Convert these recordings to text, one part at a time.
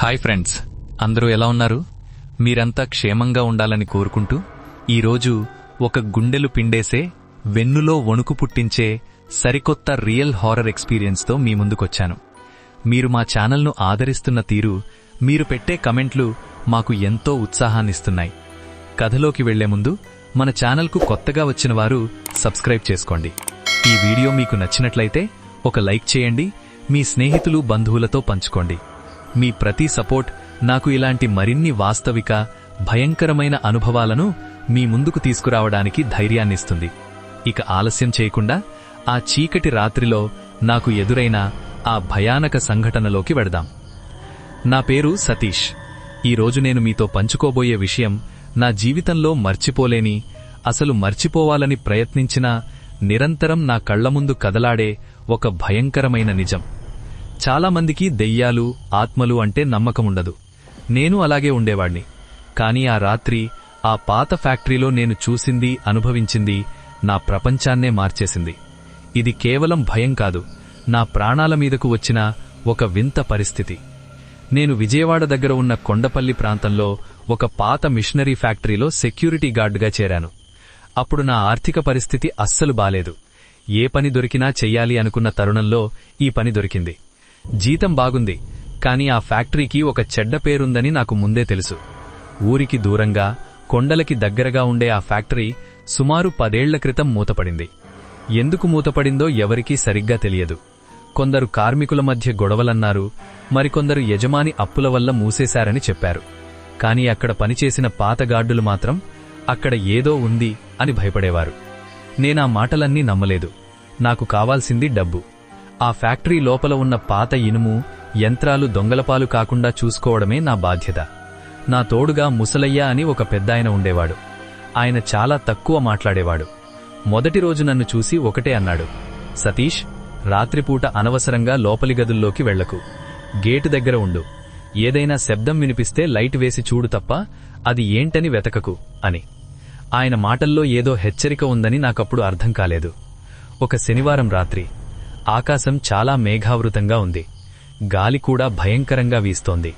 Hi friends, అందరూ ఎలా ఉన్నారు? మీరంతా క్షేమంగా ఉండాలని కోరుకుంటూ ఈరోజు ఒక గుండెలు పిండేసే, వెన్నులో వణుకు పుట్టించే సరికొత్త రియల్ హారర్ ఎక్స్పీరియన్స్తో మీ ముందుకొచ్చాను. మీరు మా ఛానల్ను ఆదరిస్తున్న తీరు, మీరు పెట్టే కమెంట్లు మాకు ఎంతో ఉత్సాహాన్నిస్తున్నాయి. కథలోకి వెళ్లే ముందు మన ఛానల్కు కొత్తగా వచ్చిన వారు సబ్స్క్రైబ్ చేసుకోండి. ఈ వీడియో మీకు నచ్చినట్లయితే ఒక లైక్ చేయండి, మీ స్నేహితులు బంధువులతో పంచుకోండి. మీ ప్రతి సపోర్ట్ నాకు ఇలాంటి మరిన్ని వాస్తవిక, భయంకరమైన అనుభవాలను మీ ముందుకు తీసుకురావడానికి ధైర్యాన్నిస్తుంది. ఇక ఆలస్యం చేయకుండా ఆ చీకటి రాత్రిలో నాకు ఎదురైన ఆ భయానక సంఘటనలోకి వెడదాం. నా పేరు సతీష్. ఈరోజు నేను మీతో పంచుకోబోయే విషయం నా జీవితంలో మర్చిపోలేని, అసలు మర్చిపోవాలని ప్రయత్నించినా నిరంతరం నా కళ్ల ముందు కదలాడే ఒక భయంకరమైన నిజం. చాలామందికి దెయ్యాలు, ఆత్మలు అంటే నమ్మకముండదు. నేను అలాగే ఉండేవాణ్ణి. కాని ఆ రాత్రి ఆ పాత ఫ్యాక్టరీలో నేను చూసింది, అనుభవించింది నా ప్రపంచాన్నే మార్చేసింది. ఇది కేవలం భయం కాదు, నా ప్రాణాల మీదకు వచ్చిన ఒక వింత పరిస్థితి. నేను విజయవాడ దగ్గర ఉన్న కొండపల్లి ప్రాంతంలో ఒక పాత మిషనరీ ఫ్యాక్టరీలో సెక్యూరిటీ గార్డుగా చేరాను. అప్పుడు నా ఆర్థిక పరిస్థితి అస్సలు బాలేదు. ఏ పని దొరికినా చెయ్యాలి అనుకున్న తరుణంలో ఈ పని దొరికింది. జీతం బాగుంది, కాని ఆ ఫ్యాక్టరీకి ఒక చెడ్డ పేరుందని నాకు ముందే తెలుసు. ఊరికి దూరంగా, కొండలకి దగ్గరగా ఉండే ఆ ఫ్యాక్టరీ సుమారు 10 ఏళ్ల క్రితం మూతపడింది. ఎందుకు మూతపడిందో ఎవరికీ సరిగ్గా తెలియదు. కొందరు కార్మికుల మధ్య గొడవలన్నారు, మరికొందరు యజమాని అప్పుల వల్ల మూసేశారని చెప్పారు. కాని అక్కడ పనిచేసిన పాత గార్డులు మాత్రం అక్కడ ఏదో ఉంది అని భయపడేవారు. నేనా మాటలన్నీ నమ్మలేదు. నాకు కావాల్సింది డబ్బు. ఆ ఫ్యాక్టరీ లోపల ఉన్న పాత ఇనుము, యంత్రాలు దొంగలపాలు కాకుండా చూసుకోవడమే నా బాధ్యత. నా తోడుగా ముసలయ్య అని ఒక పెద్దాయన ఉండేవాడు. ఆయన చాలా తక్కువ మాట్లాడేవాడు. మొదటి రోజు నన్ను చూసి ఒకటే అన్నాడు, సతీష్, రాత్రిపూట అనవసరంగా లోపలి గదుల్లోకి వెళ్లకు. గేటు దగ్గర ఉండు. ఏదైనా శబ్దం వినిపిస్తే లైట్ వేసి చూడు తప్ప అది ఏంటని వెతకకు అని. ఆయన మాటల్లో ఏదో హెచ్చరిక ఉందని నాకప్పుడు అర్థం కాలేదు. ఒక శనివారం రాత్రి. ఆకాశం చాలా మేఘావృతంగా ఉంది. గాలి కూడా భయంకరంగా వీస్తోంది.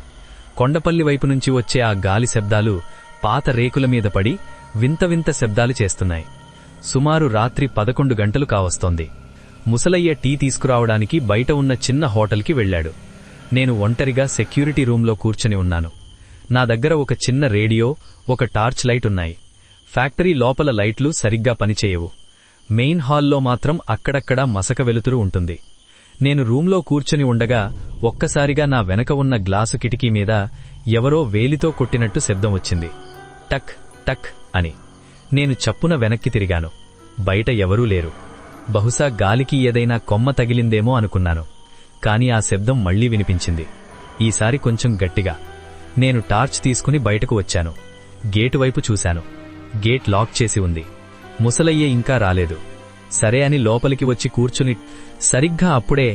కొండపల్లి వైపు నుంచి వచ్చే ఆ గాలి శబ్దాలు పాత రేకుల మీద పడి వింత వింత శబ్దాలు చేస్తున్నాయి. సుమారు రాత్రి 11 గంటలు కావస్తోంది. ముసలయ్య టీ తీసుకురావడానికి బయట ఉన్న చిన్న హోటల్కి వెళ్లాడు. నేను ఒంటరిగా సెక్యూరిటీ రూంలో కూర్చొని ఉన్నాను. నా దగ్గర ఒక చిన్న రేడియో, ఒక టార్చ్ లైట్ ఉన్నాయి. ఫ్యాక్టరీ లోపల లైట్లు సరిగ్గా పనిచేయవు. మెయిన్ హాల్లో మాత్రం అక్కడక్కడా మసక వెలుతురు ఉంటుంది. నేను రూంలో కూర్చొని ఉండగా ఒక్కసారిగా నా వెనక ఉన్న గ్లాసు కిటికీ మీద ఎవరో వేలితో కొట్టినట్టు శబ్దం వచ్చింది. టక్ టక్ అని. నేను చప్పున వెనక్కి తిరిగాను. బయట ఎవరూ లేరు. బహుశా గాలికి ఏదైనా కొమ్మ తగిలిందేమో అనుకున్నాను. కాని ఆ శబ్దం మళ్లీ వినిపించింది. ఈసారి కొంచెం గట్టిగా. నేను టార్చ్ తీసుకుని బయటకు వచ్చాను. గేటు వైపు చూశాను. గేట్ లాక్ చేసి ఉంది. ముసలయ్య ఇంకా రాలేదు. సరే అని లోపలికి వచ్చి కూర్చుని సరిగ్గా అప్పుడే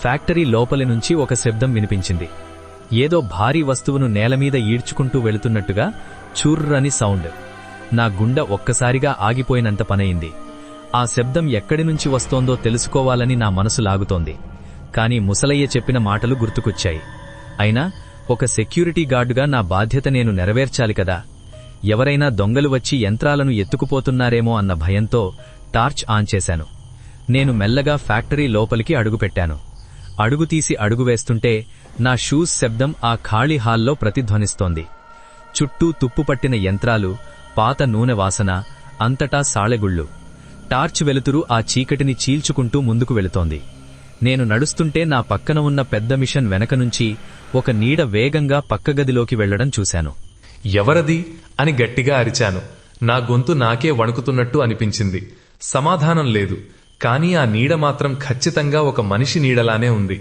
ఫ్యాక్టరీ లోపలి నుంచి ఒక శబ్దం వినిపించింది. ఏదో భారీ వస్తువును నేలమీద ఈడ్చుకుంటూ వెళుతున్నట్టుగా చూర్రని సౌండ్. నా గుండె ఒక్కసారిగా ఆగిపోయినంత పనయింది. ఆ శబ్దం ఎక్కడి నుంచి వస్తోందో తెలుసుకోవాలని నా మనసు లాగుతోంది. కాని ముసలయ్య చెప్పిన మాటలు గుర్తుకొచ్చాయి. అయినా ఒక సెక్యూరిటీ గార్డుగా నా బాధ్యత నేను నెరవేర్చాలి కదా. ఎవరైనా దొంగలు వచ్చి యంత్రాలను ఎత్తుకుపోతున్నారేమో అన్న భయంతో టార్చ్ ఆన్ చేశాను. నేను మెల్లగా ఫ్యాక్టరీ లోపలికి అడుగుపెట్టాను. అడుగు తీసి అడుగు వేస్తుంటే నా షూస్ శబ్దం ఆ ఖాళీ హాల్లో ప్రతిధ్వనిస్తోంది. చుట్టూ తుప్పుపట్టిన యంత్రాలు, పాత నూనె వాసన, అంతటా సాళెగుళ్ళు. టార్చ్ వెలుతురు ఆ చీకటిని చీల్చుకుంటూ ముందుకు వెళుతోంది. నేను నడుస్తుంటే నా పక్కన ఉన్న పెద్ద మిషన్ వెనక నుంచి ఒక నీడ వేగంగా పక్కగదిలోకి వెళ్లడం చూశాను. ఎవరది అని గట్టిగా అరిచాను. నా గొంతు నాకే వణుకుతున్నట్టు అనిపించింది. సమాధానం లేదు. కానీ ఆ నీడ మాత్రం ఖచ్చితంగా ఒక మనిషి నీడలానే ఉంది.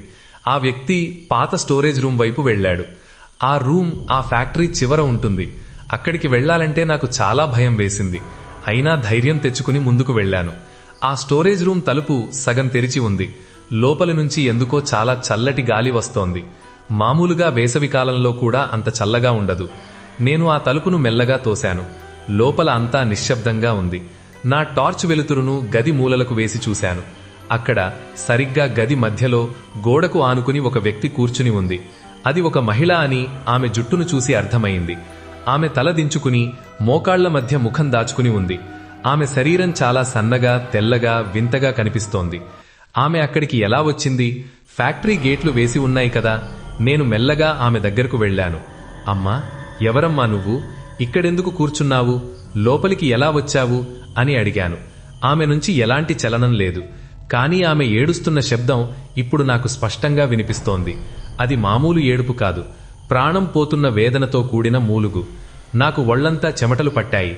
ఆ వ్యక్తి పాత స్టోరేజ్ రూమ్ వైపు వెళ్లాడు. ఆ రూమ్ ఆ ఫ్యాక్టరీ చివర ఉంటుంది. అక్కడికి వెళ్లాలంటే నాకు చాలా భయం వేసింది. అయినా ధైర్యం తెచ్చుకుని ముందుకు వెళ్లాను. ఆ స్టోరేజ్ రూమ్ తలుపు సగం తెరిచి ఉంది. లోపలి నుంచి ఎందుకో చాలా చల్లటి గాలి వస్తోంది. మామూలుగా వేసవి కాలంలో కూడా అంత చల్లగా ఉండదు. నేను ఆ తలుపును మెల్లగా తోశాను. లోపల అంతా నిశ్శబ్దంగా ఉంది. నా టార్చ్ వెలుతురును గది మూలలకు వేసి చూశాను. అక్కడ సరిగ్గా గది మధ్యలో గోడకు ఆనుకుని ఒక వ్యక్తి కూర్చుని ఉంది. అది ఒక మహిళ అని ఆమె జుట్టును చూసి అర్థమైంది. ఆమె తల దించుకుని మోకాళ్ల మధ్య ముఖం దాచుకుని ఉంది. ఆమె శరీరం చాలా సన్నగా తెల్లగా వింతగా కనిపిస్తోంది. ఆమె అక్కడికి ఎలా వచ్చింది? ఫ్యాక్టరీ గేట్లు వేసి ఉన్నాయి కదా. నేను మెల్లగా ఆమె దగ్గరకు వెళ్లాను. అమ్మా, ఎవరమ్మా నువ్వు? ఇక్కడెందుకు కూర్చున్నావు? లోపలికి ఎలా వచ్చావు అని అడిగాను. ఆమె నుంచి ఎలాంటి చలనం లేదు. కానీ ఆమె ఏడుస్తున్న శబ్దం ఇప్పుడు నాకు స్పష్టంగా వినిపిస్తోంది. అది మామూలు ఏడుపు కాదు, ప్రాణం పోతున్న వేదనతో కూడిన మూలుగు. నాకు ఒళ్లంతా చెమటలు పట్టాయి.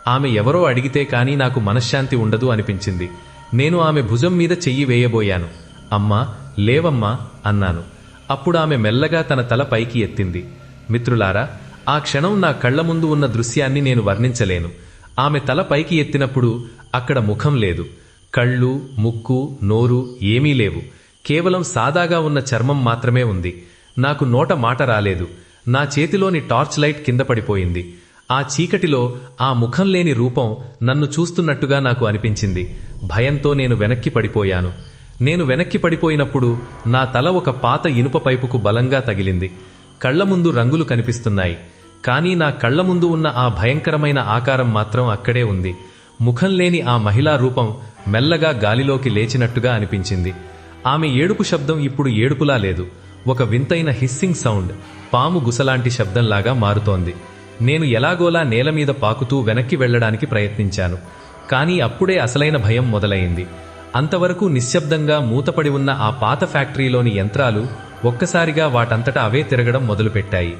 ఆమె ఎవరో అడిగితే కానీ నాకు మనశ్శాంతి ఉండదు అనిపించింది. నేను ఆమె భుజం మీద చెయ్యి వేయబోయాను. అమ్మా, లేవమ్మా అన్నాను. అప్పుడు ఆమె మెల్లగా తన తల పైకి ఎత్తింది. మిత్రులారా, ఆ క్షణం నా కళ్ల ముందు ఉన్న దృశ్యాన్ని నేను వర్ణించలేను. ఆమె తల పైకి ఎత్తినప్పుడు అక్కడ ముఖం లేదు. కళ్ళు, ముక్కు, నోరు ఏమీ లేవు. కేవలం సాదాగా ఉన్న చర్మం మాత్రమే ఉంది. నాకు నోట మాట రాలేదు. నా చేతిలోని టార్చ్ లైట్ కింద పడిపోయింది. ఆ చీకటిలో ఆ ముఖం లేని రూపం నన్ను చూస్తున్నట్టుగా నాకు అనిపించింది. భయంతో నేను వెనక్కి పడిపోయాను. నేను వెనక్కి పడిపోయినప్పుడు నా తల ఒక పాత ఇనుప పైపుకు బలంగా తగిలింది. కళ్ల ముందు రంగులు కనిపిస్తున్నాయి. కానీ నా కళ్ల ముందు ఉన్న ఆ భయంకరమైన ఆకారం మాత్రం అక్కడే ఉంది. ముఖం లేని ఆ మహిళా రూపం మెల్లగా గాలిలోకి లేచినట్టుగా అనిపించింది. ఆమె ఏడుపు శబ్దం ఇప్పుడు ఏడుపులా లేదు. ఒక వింతైన హిస్సింగ్ సౌండ్, పాము గుసలాంటి శబ్దంలాగా మారుతోంది. నేను ఎలాగోలా నేలమీద పాకుతూ వెనక్కి వెళ్లడానికి ప్రయత్నించాను. కానీ అప్పుడే అసలైన భయం మొదలైంది. అంతవరకు నిశ్శబ్దంగా మూతపడి ఉన్న ఆ పాత ఫ్యాక్టరీలోని యంత్రాలు ఒక్కసారిగా వాటంతటా అవే తిరగడం మొదలుపెట్టాయి.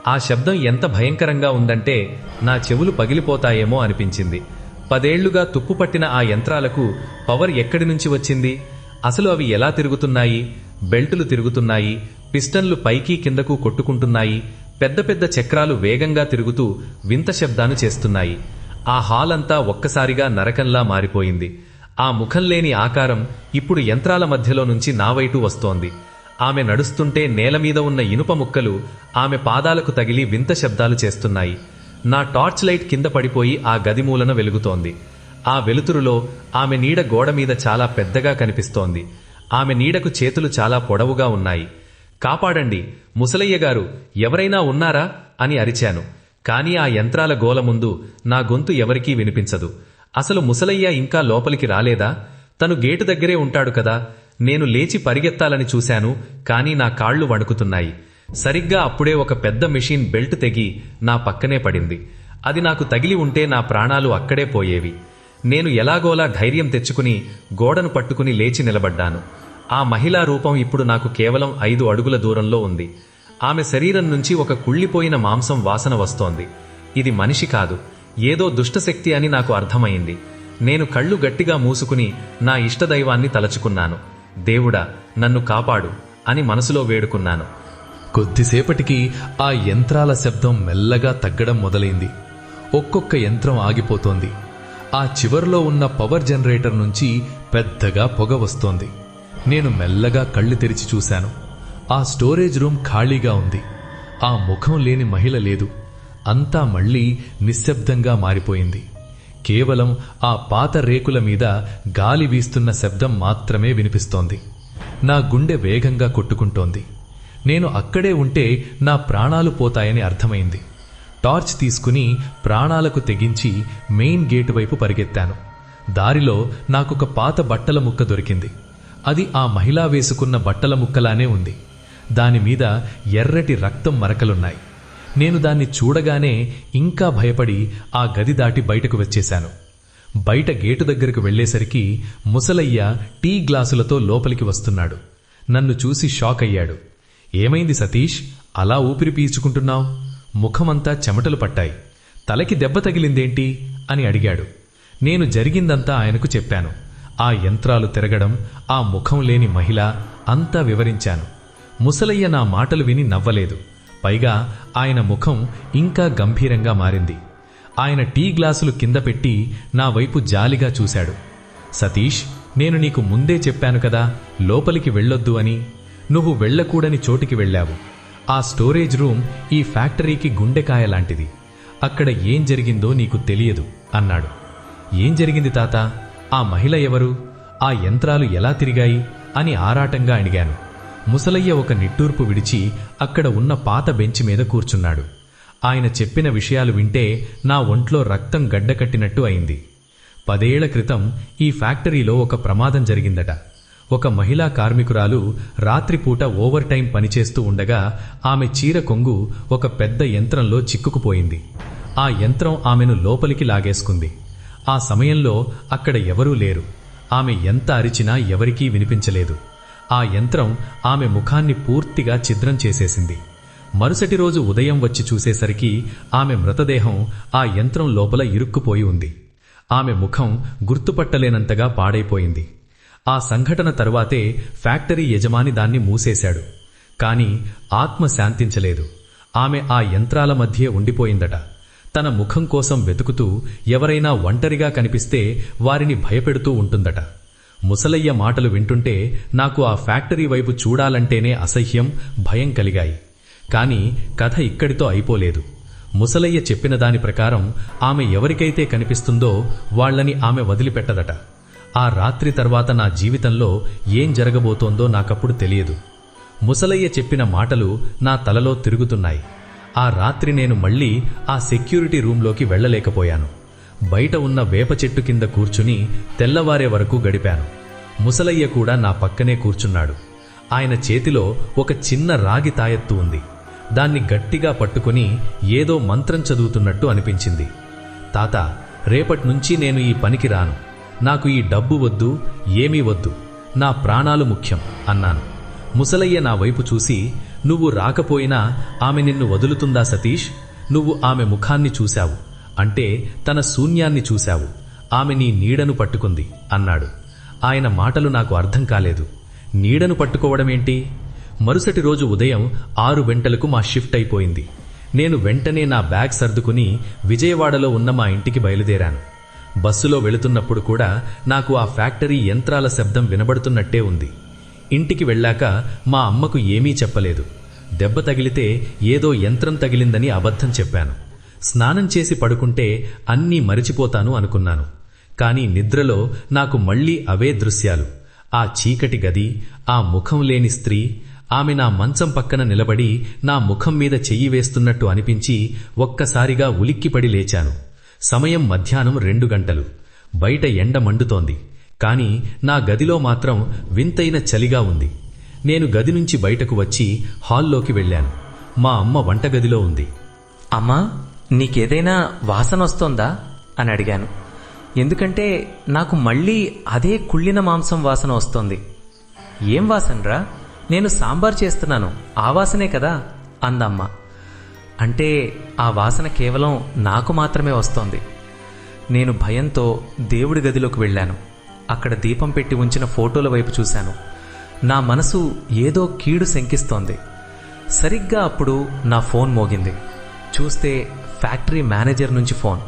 ఆ శబ్దం ఎంత భయంకరంగా ఉందంటే నా చెవులు పగిలిపోతాయేమో అనిపించింది. 10 ఏళ్లుగా తుప్పుపట్టిన ఆ యంత్రాలకు పవర్ ఎక్కడి నుంచి వచ్చింది? అసలు అవి ఎలా తిరుగుతున్నాయి? బెల్టులు తిరుగుతున్నాయి, పిస్టన్లు పైకి కిందకు కొట్టుకుంటున్నాయి, పెద్ద పెద్ద చక్రాలు వేగంగా తిరుగుతూ వింత శబ్దాలు చేస్తున్నాయి. ఆ హాల్ అంతా ఒక్కసారిగా నరకంలా మారిపోయింది. ఆ ముఖం లేని ఆకారం ఇప్పుడు యంత్రాల మధ్యలో నుంచి నా వైపు వస్తోంది. ఆమె నడుస్తుంటే నేలమీద ఉన్న ఇనుప ముక్కలు ఆమె పాదాలకు తగిలి వింత శబ్దాలు చేస్తున్నాయి. నా టార్చ్ లైట్ కింద పడిపోయి ఆ గది మూలన వెలుగుతోంది. ఆ వెలుతురులో ఆమె నీడ గోడ మీద చాలా పెద్దగా కనిపిస్తోంది. ఆమె నీడకు చేతులు చాలా పొడవుగా ఉన్నాయి. కాపాడండి, ముసలయ్య గారు, ఎవరైనా ఉన్నారా అని అరిచాను. కానీ ఆ యంత్రాల గోల ముందు నా గొంతు ఎవరికీ వినిపించదు. అసలు ముసలయ్య ఇంకా లోపలికి రాలేదా? తను గేటు దగ్గరే ఉంటాడు కదా. నేను లేచి పరిగెత్తాలని చూశాను, కానీ నా కాళ్లు వణుకుతున్నాయి. సరిగ్గా అప్పుడే ఒక పెద్ద మెషిన్ బెల్ట్ తెగి నా పక్కనే పడింది. అది నాకు తగిలి ఉంటే నా ప్రాణాలు అక్కడే పోయేవి. నేను ఎలాగోలా ధైర్యం తెచ్చుకుని గోడను పట్టుకుని లేచి నిలబడ్డాను. ఆ మహిళా రూపం ఇప్పుడు నాకు కేవలం 5 అడుగుల దూరంలో ఉంది. ఆమె శరీరం నుంచి ఒక కుళ్ళిపోయిన మాంసం వాసన వస్తోంది. ఇది మనిషి కాదు, ఏదో దుష్టశక్తి అని నాకు అర్థమైంది. నేను కళ్ళు గట్టిగా మూసుకుని నా ఇష్టదైవాన్ని తలచుకున్నాను. దేవుడా, నన్ను కాపాడు అని మనసులో వేడుకున్నాను. కొద్దిసేపటికి ఆ యంత్రాల శబ్దం మెల్లగా తగ్గడం మొదలైంది. ఒక్కొక్క యంత్రం ఆగిపోతోంది. ఆ చివర్లో ఉన్న పవర్ జనరేటర్ నుంచి పెద్దగా పొగ వస్తోంది. నేను మెల్లగా కళ్ళు తెరిచి చూశాను. ఆ స్టోరేజ్ రూమ్ ఖాళీగా ఉంది. ఆ ముఖం లేని మహిళ లేదు. అంతా మళ్లీ నిశ్శబ్దంగా మారిపోయింది. కేవలం ఆ పాత రేకుల మీద గాలి వీస్తున్న శబ్దం మాత్రమే వినిపిస్తోంది. నా గుండె వేగంగా కొట్టుకుంటోంది. నేను అక్కడే ఉంటే నా ప్రాణాలు పోతాయని అర్థమైంది. టార్చ్ తీసుకుని ప్రాణాలకు తెగించి మెయిన్ గేటు వైపు పరిగెత్తాను. దారిలో నాకొక పాత బట్టల ముక్క దొరికింది. అది ఆ మహిళ వేసుకున్న బట్టల ముక్కలానే ఉంది. దానిమీద ఎర్రటి రక్తం మరకలున్నాయి. నేను దాన్ని చూడగానే ఇంకా భయపడి ఆ గది దాటి బయటకు వచ్చేశాను. బయట గేటు దగ్గరకు వెళ్లేసరికి ముసలయ్య టీ గ్లాసులతో లోపలికి వస్తున్నాడు. నన్ను చూసి షాక్ అయ్యాడు. ఏమైంది సతీష్, అలా ఊపిరి పీల్చుకుంటున్నావు? ముఖమంతా చెమటలు పట్టాయి. తలకి దెబ్బ తగిలిందేంటి అని అడిగాడు. నేను జరిగిందంతా ఆయనకు చెప్పాను. ఆ యంత్రాలు తిరగడం, ఆ ముఖం లేని మహిళ అంతా వివరించాను. ముసలయ్య నా మాటలు విని నవ్వలేదు. పైగా ఆయన ముఖం ఇంకా గంభీరంగా మారింది. ఆయన టీ గ్లాసులు కింద పెట్టి నా వైపు జాలిగా చూశాడు. సతీష్, నేను నీకు ముందే చెప్పాను కదా లోపలికి వెళ్ళొద్దు అని. నువ్వు వెళ్ళకూడని చోటికి వెళ్ళావు. ఆ స్టోరేజ్ రూమ్ ఈ ఫ్యాక్టరీకి గుండెకాయ లాంటిది. అక్కడ ఏం జరిగిందో నీకు తెలియదు అన్నాడు. ఏం జరిగింది తాత? ఆ మహిళ ఎవరు? ఆ యంత్రాలు ఎలా తిరిగాయి అని ఆరాటంగా అడిగాను. ముసలయ్య ఒక నిట్టూర్పు విడిచి అక్కడ ఉన్న పాత బెంచ్ మీద కూర్చున్నాడు. ఆయన చెప్పిన విషయాలు వింటే నా ఒంట్లో రక్తం గడ్డకట్టినట్టు అయింది. 10 ఏళ్ల క్రితం ఈ ఫ్యాక్టరీలో ఒక ప్రమాదం జరిగిందట. ఒక మహిళా కార్మికురాలు రాత్రిపూట ఓవర్ టైం పనిచేస్తూ ఉండగా ఆమె చీర కొంగు ఒక పెద్ద యంత్రంలో చిక్కుకుపోయింది. ఆ యంత్రం ఆమెను లోపలికి లాగేసుకుంది. ఆ సమయంలో అక్కడ ఎవరూ లేరు. ఆమె ఎంత అరిచినా ఎవరికీ వినిపించలేదు. ఆ యంత్రం ఆమె ముఖాన్ని పూర్తిగా ఛిద్రం చేసేసింది. మరుసటి రోజు ఉదయం వచ్చి చూసేసరికి ఆమె మృతదేహం ఆ యంత్రం లోపల ఇరుక్కుపోయి ఉంది. ఆమె ముఖం గుర్తుపట్టలేనంతగా పాడైపోయింది. ఆ సంఘటన తరువాతే ఫ్యాక్టరీ యజమాని దాన్ని మూసేశాడు. కాని ఆత్మ శాంతించలేదు. ఆమె ఆ యంత్రాల మధ్యే ఉండిపోయిందట. తన ముఖం కోసం వెతుకుతూ ఎవరైనా ఒంటరిగా కనిపిస్తే వారిని భయపెడుతూ ఉంటుందట. ముసలయ్య మాటలు వింటుంటే నాకు ఆ ఫ్యాక్టరీ వైపు చూడాలంటేనే అసహ్యం, భయం కలిగాయి. కాని కథ ఇక్కడితో అయిపోలేదు. ముసలయ్య చెప్పిన దాని ప్రకారం ఆమె ఎవరికైతే కనిపిస్తుందో వాళ్లని ఆమె వదిలిపెట్టదట. ఆ రాత్రి తర్వాత నా జీవితంలో ఏం జరగబోతోందో నాకప్పుడు తెలియదు. ముసలయ్య చెప్పిన మాటలు నా తలలో తిరుగుతున్నాయి. ఆ రాత్రి నేను మళ్లీ ఆ సెక్యూరిటీ రూంలోకి వెళ్లలేకపోయాను. బయట ఉన్న వేప చెట్టు కింద కూర్చుని తెల్లవారే వరకు గడిపాను. ముసలయ్య కూడా నా పక్కనే కూర్చున్నాడు. ఆయన చేతిలో ఒక చిన్న రాగి తాయెత్తు ఉంది. దాన్ని గట్టిగా పట్టుకుని ఏదో మంత్రం చదువుతున్నట్టు అనిపించింది. తాత, రేపట్నుంచి నేను ఈ పనికి రాను. నాకు ఈ డబ్బు వద్దు, ఏమీ వద్దు. నా ప్రాణాలు ముఖ్యం అన్నాను. ముసలయ్య నా వైపు చూసి, నువ్వు రాకపోయినా ఆమె నిన్ను వదులుతుందా సతీష్? నువ్వు ఆమె ముఖాన్ని చూశావు అంటే తన శూన్యాన్ని చూశావు. ఆమె నీ నీడను పట్టుకుంది అన్నాడు. ఆయన మాటలు నాకు అర్థం కాలేదు. నీడను పట్టుకోవడమేంటి? మరుసటి రోజు ఉదయం 6 గంటలకు మా షిఫ్ట్ అయిపోయింది. నేను వెంటనే నా బ్యాగ్ సర్దుకుని విజయవాడలో ఉన్న మా ఇంటికి బయలుదేరాను. బస్సులో వెళుతున్నప్పుడు కూడా నాకు ఆ ఫ్యాక్టరీ యంత్రాల శబ్దం వినబడుతున్నట్టే ఉంది. ఇంటికి వెళ్ళాక మా అమ్మకు ఏమీ చెప్పలేదు. దెబ్బ తగిలితే ఏదో యంత్రం తగిలిందని అబద్ధం చెప్పాను. స్నానం చేసి పడుకుంటే అన్నీ మరిచిపోతాను అనుకున్నాను. కాని నిద్రలో నాకు మళ్లీ అవే దృశ్యాలు. ఆ చీకటి గది, ఆ ముఖం లేని స్త్రీ, ఆమె నా మంచం పక్కన నిలబడి నా ముఖం మీద చెయ్యి వేస్తున్నట్టు అనిపించి ఒక్కసారిగా ఉలిక్కిపడి లేచాను. సమయం మధ్యాహ్నం 2 గంటలు. బయట ఎండ మండుతోంది. కాని నా గదిలో మాత్రం వింతైన చలిగా ఉంది. నేను గది నుంచి బయటకు వచ్చి హాల్లోకి వెళ్ళాను. మా అమ్మ వంటగదిలో ఉంది. అమ్మా, నీకేదైనా వాసన వస్తోందా అని అడిగాను. ఎందుకంటే నాకు మళ్ళీ అదే కుళ్ళిన మాంసం వాసన వస్తోంది. ఏం వాసనరా? నేను సాంబార్ చేస్తున్నాను, ఆ వాసనే కదా అందమ్మ. అంటే ఆ వాసన కేవలం నాకు మాత్రమే వస్తోంది. నేను భయంతో దేవుడి గదిలోకి వెళ్ళాను. అక్కడ దీపం పెట్టి ఉంచిన ఫోటోల వైపు చూశాను. నా మనసు ఏదో కీడు శంకిస్తోంది. సరిగ్గా అప్పుడు నా ఫోన్ మోగింది. చూస్తే ఫ్యాక్టరీ మేనేజర్ నుంచి ఫోన్.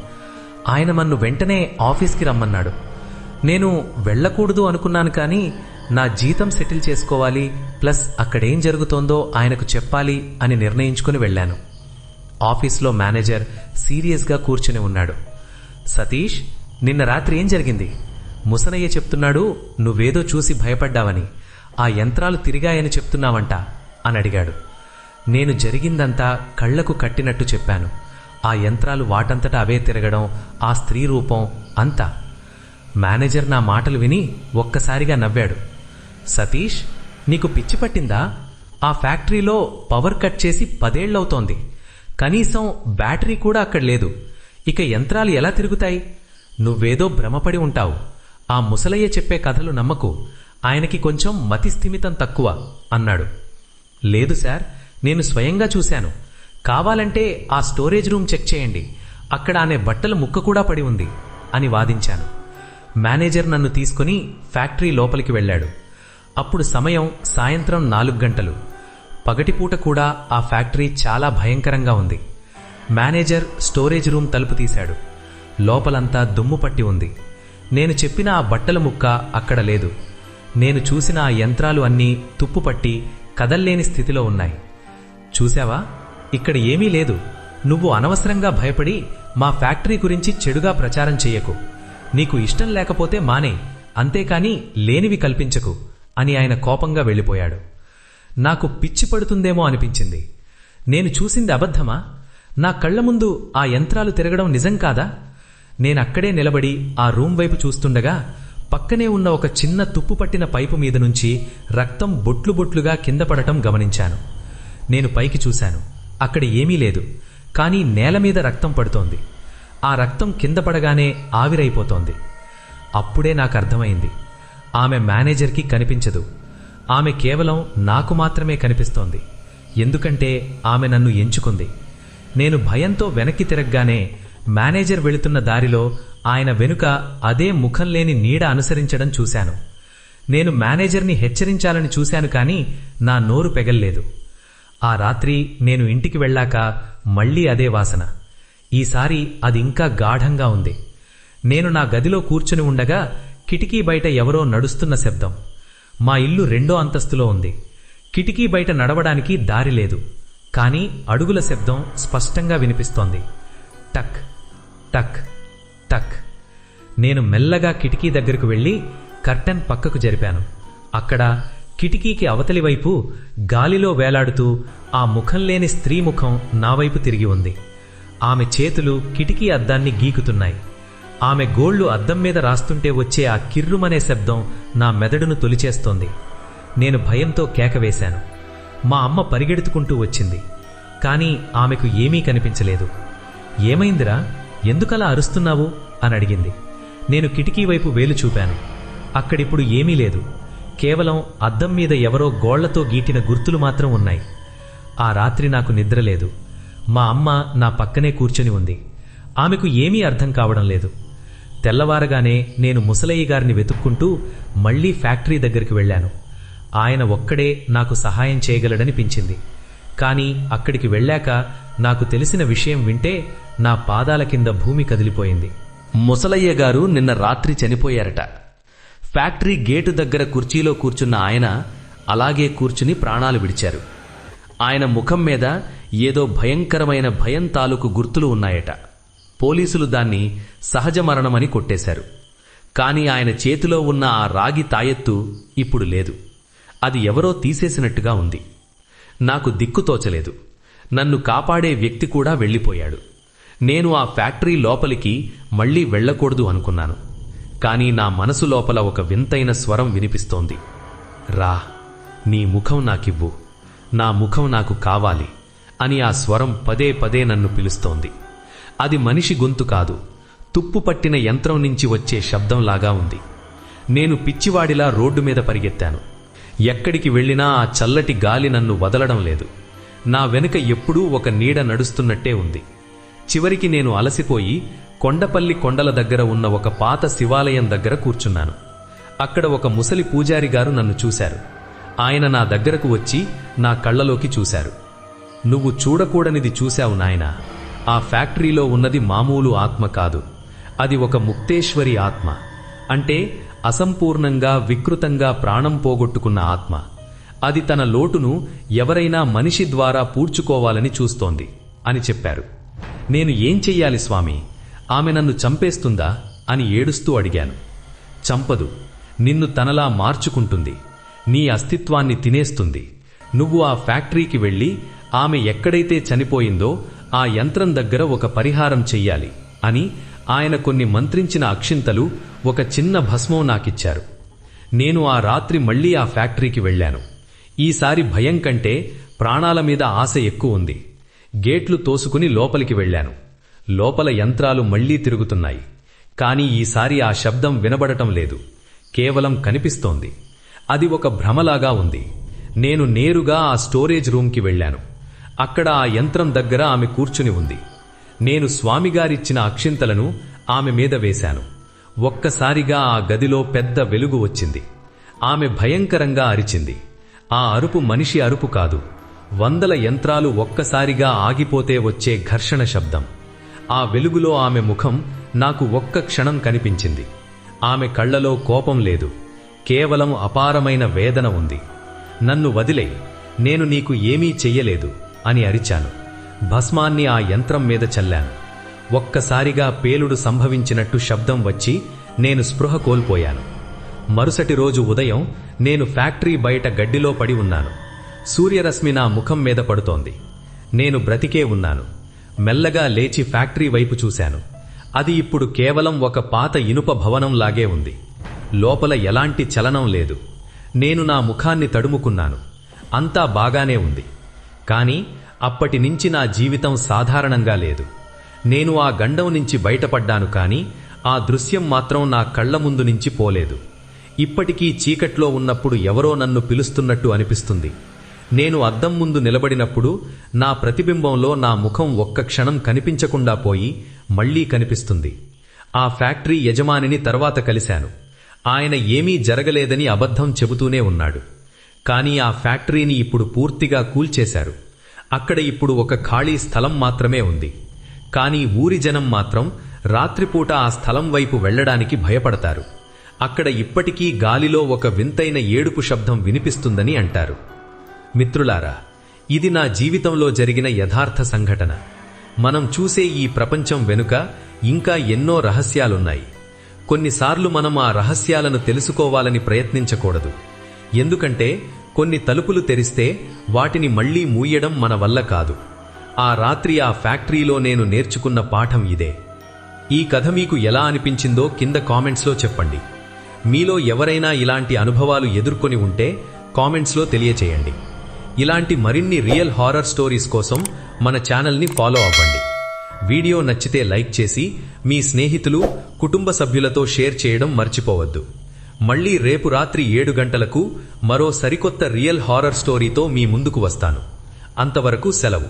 ఆయన నన్ను వెంటనే ఆఫీస్కి రమ్మన్నాడు. నేను వెళ్ళకూడదు అనుకున్నాను, కానీ నా జీతం సెటిల్ చేసుకోవాలి, ప్లస్ అక్కడేం జరుగుతోందో ఆయనకు చెప్పాలి అని నిర్ణయించుకుని వెళ్ళాను. ఆఫీస్లో మేనేజర్ సీరియస్గా కూర్చుని ఉన్నాడు. సతీష్, నిన్న రాత్రి ఏం జరిగింది? ముసనయ్య చెప్తున్నాడు నువ్వేదో చూసి భయపడ్డావని, ఆ యంత్రాలు తిరిగాయని చెప్తున్నావంట అని అడిగాడు. నేను జరిగిందంతా కళ్లకు కట్టినట్టు చెప్పాను. ఆ యంత్రాలు వాటంతటా అవే తిరగడం, ఆ స్త్రీ రూపం అంతా. మేనేజర్ నా మాటలు విని ఒక్కసారిగా నవ్వాడు. సతీష్, నీకు పిచ్చి పట్టిందా? ఆ ఫ్యాక్టరీలో పవర్ కట్ చేసి 10 ఏళ్లవుతోంది. కనీసం బ్యాటరీ కూడా అక్కడ లేదు. ఇక యంత్రాలు ఎలా తిరుగుతాయి? నువ్వేదో భ్రమపడి ఉంటావు. ఆ ముసలయ్య చెప్పే కథలు నమ్మకు. ఆయనకి కొంచెం మతిస్థిమితం తక్కువ అన్నాడు. లేదు సార్, నేను స్వయంగా చూశాను. కావాలంటే ఆ స్టోరేజ్ రూమ్ చెక్ చేయండి, అక్కడ ఆమె బట్టల ముక్క కూడా పడి ఉంది అని వాదించాను. మేనేజర్ నన్ను తీసుకుని ఫ్యాక్టరీ లోపలికి వెళ్ళాడు. అప్పుడు సమయం సాయంత్రం 4 గంటలు. పగటిపూట కూడా ఆ ఫ్యాక్టరీ చాలా భయంకరంగా ఉంది. మేనేజర్ స్టోరేజ్ రూమ్ తలుపు తీశాడు. లోపలంతా దుమ్ము పట్టి ఉంది. నేను చెప్పిన ఆ బట్టల ముక్క అక్కడ లేదు. నేను చూసిన ఆ యంత్రాలు అన్నీ తుప్పుపట్టి కదల్లేని స్థితిలో ఉన్నాయి. చూశావా, ఇక్కడ ఏమీ లేదు. నువ్వు అనవసరంగా భయపడి మా ఫ్యాక్టరీ గురించి చెడుగా ప్రచారం చెయ్యకు. నీకు ఇష్టం లేకపోతే మానే, అంతేకాని లేనివి కల్పించకు అని ఆయన కోపంగా వెళ్ళిపోయాడు. నాకు పిచ్చి పడుతుందేమో అనిపించింది. నేను చూసింది అబద్ధమా? నా కళ్ల ముందు ఆ యంత్రాలు తిరగడం నిజం కాదా? నేనక్కడే నిలబడి ఆ రూమ్ వైపు చూస్తుండగా పక్కనే ఉన్న ఒక చిన్న తుప్పు పట్టిన పైపు మీద నుంచి రక్తం బొట్లు బొట్లుగా కింద పడటం గమనించాను. నేను పైకి చూశాను. అక్కడ ఏమీ లేదు, కానీ నేల మీద రక్తం పడుతోంది. ఆ రక్తం కింద పడగానే ఆవిరైపోతోంది. అప్పుడే నాకు అర్థమైంది, ఆమె మేనేజర్కి కనిపించదు. ఆమె కేవలం నాకు మాత్రమే కనిపిస్తోంది. ఎందుకంటే ఆమె నన్ను ఎంచుకుంది. నేను భయంతో వెనక్కి తిరగగానే మేనేజర్ వెళుతున్న దారిలో ఆయన వెనుక అదే ముఖం లేని నీడ అనుసరించడం చూశాను. నేను మేనేజర్ని హెచ్చరించాలని చూశాను, కానీ నా నోరు పెగల్లేదు. ఆ రాత్రి నేను ఇంటికి వెళ్ళాక మళ్లీ అదే వాసన. ఈసారి అది ఇంకా గాఢంగా ఉంది. నేను నా గదిలో కూర్చుని ఉండగా కిటికీ బయట ఎవరో నడుస్తున్న శబ్దం. మా ఇల్లు 2వ అంతస్తులో ఉంది. కిటికీ బయట నడవడానికి దారి లేదు, కానీ అడుగుల శబ్దం స్పష్టంగా వినిపిస్తోంది. టక్ టక్ టక్. నేను మెల్లగా కిటికీ దగ్గరకు వెళ్లి కర్టెన్ పక్కకు జరిపాను. అక్కడ కిటికీకి అవతలి వైపు గాలిలో వేలాడుతూ ఆ ముఖం లేని స్త్రీ ముఖం నా వైపు తిరిగి ఉంది. ఆమె చేతులు కిటికీ అద్దాన్ని గీకుతున్నాయి. ఆమె గోళ్లు అద్దం మీద రాస్తుంటే వచ్చే ఆ కిర్రుమనే శబ్దం నా మెదడును తొలిచేస్తోంది. నేను భయంతో కేకవేశాను. మా అమ్మ పరిగెడుతుకుంటూ వచ్చింది, కానీ ఆమెకు ఏమీ కనిపించలేదు. ఏమైందిరా, ఎందుకలా అరుస్తున్నావు అని అడిగింది. నేను కిటికీ వైపు వేలు చూపాను. అక్కడిప్పుడు ఏమీ లేదు, కేవలం అద్దం మీద ఎవరో గోళ్లతో గీటిన గుర్తులు మాత్రం ఉన్నాయి. ఆ రాత్రి నాకు నిద్రలేదు. మా అమ్మ నా పక్కనే కూర్చొని ఉంది. ఆమెకు ఏమీ అర్థం కావడం లేదు. తెల్లవారగానే నేను ముసలయ్య గారిని వెతుక్కుంటూ మళ్లీ ఫ్యాక్టరీ దగ్గరికి వెళ్ళాను. ఆయన ఒక్కడే నాకు సహాయం చేయగలడనిపించింది. కానీ అక్కడికి వెళ్ళాక నాకు తెలిసిన విషయం వింటే నా పాదాల కింద భూమి కదిలిపోయింది. ముసలయ్య గారు నిన్న రాత్రి చనిపోయారట. ఫ్యాక్టరీ గేటు దగ్గర కుర్చీలో కూర్చున్న ఆయన అలాగే కూర్చుని ప్రాణాలు విడిచారు. ఆయన ముఖం మీద ఏదో భయంకరమైన భయం తాలూకు గుర్తులు ఉన్నాయట. పోలీసులు దాన్ని సహజ మరణమని కొట్టేశారు. కాని ఆయన చేతిలో ఉన్న ఆ రాగి తాయెత్తు ఇప్పుడు లేదు. అది ఎవరో తీసేసినట్టుగా ఉంది. నాకు దిక్కుతోచలేదు. నన్ను కాపాడే వ్యక్తి కూడా వెళ్ళిపోయాడు. నేను ఆ ఫ్యాక్టరీ లోపలికి మళ్లీ వెళ్లకూడదు అనుకున్నాను. కానీ నా మనసు లోపల ఒక వింతైన స్వరం వినిపిస్తోంది. రా, నీ ముఖం నాకివ్వు, నా ముఖం నాకు కావాలి అని ఆ స్వరం పదే పదే నన్ను పిలుస్తోంది. అది మనిషి గొంతు కాదు, తుప్పు పట్టిన యంత్రం నుంచి వచ్చే శబ్దంలాగా ఉంది. నేను పిచ్చివాడిలా రోడ్డు మీద పరిగెత్తాను. ఎక్కడికి వెళ్లినా ఆ చల్లటి గాలి నన్ను వదలడం లేదు. నా వెనుక ఎప్పుడూ ఒక నీడ నడుస్తున్నట్టే ఉంది. చివరికి నేను అలసిపోయి కొండపల్లి కొండల దగ్గర ఉన్న ఒక పాత శివాలయం దగ్గర కూర్చున్నాను. అక్కడ ఒక ముసలి పూజారి గారు నన్ను చూశారు. ఆయన నా దగ్గరకు వచ్చి నా కళ్లలోకి చూశారు. నువ్వు చూడకూడనిది చూశావు నాయనా. ఆ ఫ్యాక్టరీలో ఉన్నది మామూలు ఆత్మ కాదు, అది ఒక ముక్తేశ్వరి ఆత్మ. అంటే అసంపూర్ణంగా వికృతంగా ప్రాణం పోగొట్టుకున్న ఆత్మ. అది తన లోటును ఎవరైనా మనిషి ద్వారా పూడ్చుకోవాలని చూస్తోంది అని చెప్పారు. నేను ఏం చెయ్యాలి స్వామి, ఆమె నన్ను చంపేస్తుందా అని ఏడుస్తూ అడిగాను. చంపదు, నిన్ను తనలా మార్చుకుంటుంది, నీ అస్తిత్వాన్ని తినేస్తుంది. నువ్వు ఆ ఫ్యాక్టరీకి వెళ్ళి ఆమె ఎక్కడైతే చనిపోయిందో ఆ యంత్రం దగ్గర ఒక పరిహారం చెయ్యాలి అని ఆయన కొన్ని మంత్రించిన అక్షింతలు, ఒక చిన్న భస్మం నాకిచ్చారు. నేను ఆ రాత్రి మళ్లీ ఆ ఫ్యాక్టరీకి వెళ్ళాను. ఈసారి భయం కంటే ప్రాణాల మీద ఆశ ఎక్కువ ఉంది. గేట్లు తోసుకుని లోపలికి వెళ్ళాను. లోపల యంత్రాలు మళ్లీ తిరుగుతున్నాయి. కానీ ఈసారి ఆ శబ్దం వినబడటం లేదు, కేవలం కనిపిస్తోంది. అది ఒక భ్రమలాగా ఉంది. నేను నేరుగా ఆ స్టోరేజ్ రూమ్కి వెళ్ళాను. అక్కడ ఆ యంత్రం దగ్గర ఆమె కూర్చుని ఉంది. నేను స్వామిగారిచ్చిన అక్షింతలను ఆమె మీద వేశాను. ఒక్కసారిగా ఆ గదిలో పెద్ద వెలుగు వచ్చింది. ఆమె భయంకరంగా అరిచింది. ఆ అరుపు మనిషి అరుపు కాదు, 100 యంత్రాలు ఒక్కసారిగా ఆగిపోతే వచ్చే ఘర్షణ శబ్దం. ఆ వెలుగులో ఆమె ముఖం నాకు ఒక్క క్షణం కనిపించింది. ఆమె కళ్లలో కోపం లేదు, కేవలం అపారమైన వేదన ఉంది. నన్ను వదిలే, నేను నీకు ఏమీ చెయ్యలేదు అని అరిచాను. భస్మాన్ని ఆ యంత్రం మీద చల్లాను. ఒక్కసారిగా పేలుడు సంభవించినట్టు శబ్దం వచ్చి నేను స్పృహ కోల్పోయాను. మరుసటి రోజు ఉదయం నేను ఫ్యాక్టరీ బయట గడ్డిలో పడి ఉన్నాను. సూర్యరశ్మి నా ముఖం మీద పడుతోంది. నేను బ్రతికే ఉన్నాను. మెల్లగా లేచి ఫ్యాక్టరీ వైపు చూశాను. అది ఇప్పుడు కేవలం ఒక పాత ఇనుప భవనంలాగే ఉంది. లోపల ఎలాంటి చలనం లేదు. నేను నా ముఖాన్ని తడుముకున్నాను. అంతా బాగానే ఉంది. కానీ అప్పటి నుంచి నా జీవితం సాధారణంగా లేదు. నేను ఆ గండం నుంచి బయటపడ్డాను, కానీ ఆ దృశ్యం మాత్రం నా కళ్ల ముందు నుంచి పోలేదు. ఇప్పటికీ చీకట్లో ఉన్నప్పుడు ఎవరో నన్ను పిలుస్తున్నట్టు అనిపిస్తుంది. నేను అద్దం ముందు నిలబడినప్పుడు నా ప్రతిబింబంలో నా ముఖం ఒక్క క్షణం కనిపించకుండా పోయి మళ్లీ కనిపిస్తుంది. ఆ ఫ్యాక్టరీ యజమానిని తర్వాత కలిశాను. ఆయన ఏమీ జరగలేదని అబద్ధం చెబుతూనే ఉన్నాడు. కానీ ఆ ఫ్యాక్టరీని ఇప్పుడు పూర్తిగా కూల్చేశారు. అక్కడ ఇప్పుడు ఒక ఖాళీ స్థలం మాత్రమే ఉంది. కానీ ఊరి జనం మాత్రం రాత్రిపూట ఆ స్థలం వైపు వెళ్లడానికి భయపడతారు. అక్కడ ఇప్పటికీ గాలిలో ఒక వింతైన ఏడుపు శబ్దం వినిపిస్తుందని అంటారు. మిత్రులారా, ఇది నా జీవితంలో జరిగిన యథార్థ సంఘటన. మనం చూసే ఈ ప్రపంచం వెనుక ఇంకా ఎన్నో రహస్యాలున్నాయి. కొన్నిసార్లు మనం ఆ రహస్యాలను తెలుసుకోవాలని ప్రయత్నించకూడదు. ఎందుకంటే కొన్ని తలుపులు తెరిస్తే వాటిని మళ్లీ మూయడం మన వల్ల కాదు. ఆ రాత్రి ఆ ఫ్యాక్టరీలో నేను నేర్చుకున్న పాఠం ఇదే. ఈ కథ మీకు ఎలా అనిపించిందో కింద కామెంట్స్లో చెప్పండి. మీలో ఎవరైనా ఇలాంటి అనుభవాలు ఎదుర్కొని ఉంటే కామెంట్స్లో తెలియచేయండి. ఇలాంటి మరిన్ని రియల్ హారర్ స్టోరీస్ కోసం మన ఛానల్ని ఫాలో అవ్వండి. వీడియో నచ్చితే లైక్ చేసి మీ స్నేహితులు, కుటుంబ సభ్యులతో షేర్ చేయడం మర్చిపోవద్దు. మళ్ళీ రేపు రాత్రి 7 గంటలకు మరో సరికొత్త రియల్ హారర్ స్టోరీతో మీ ముందుకు వస్తాను. అంతవరకు సెలవు.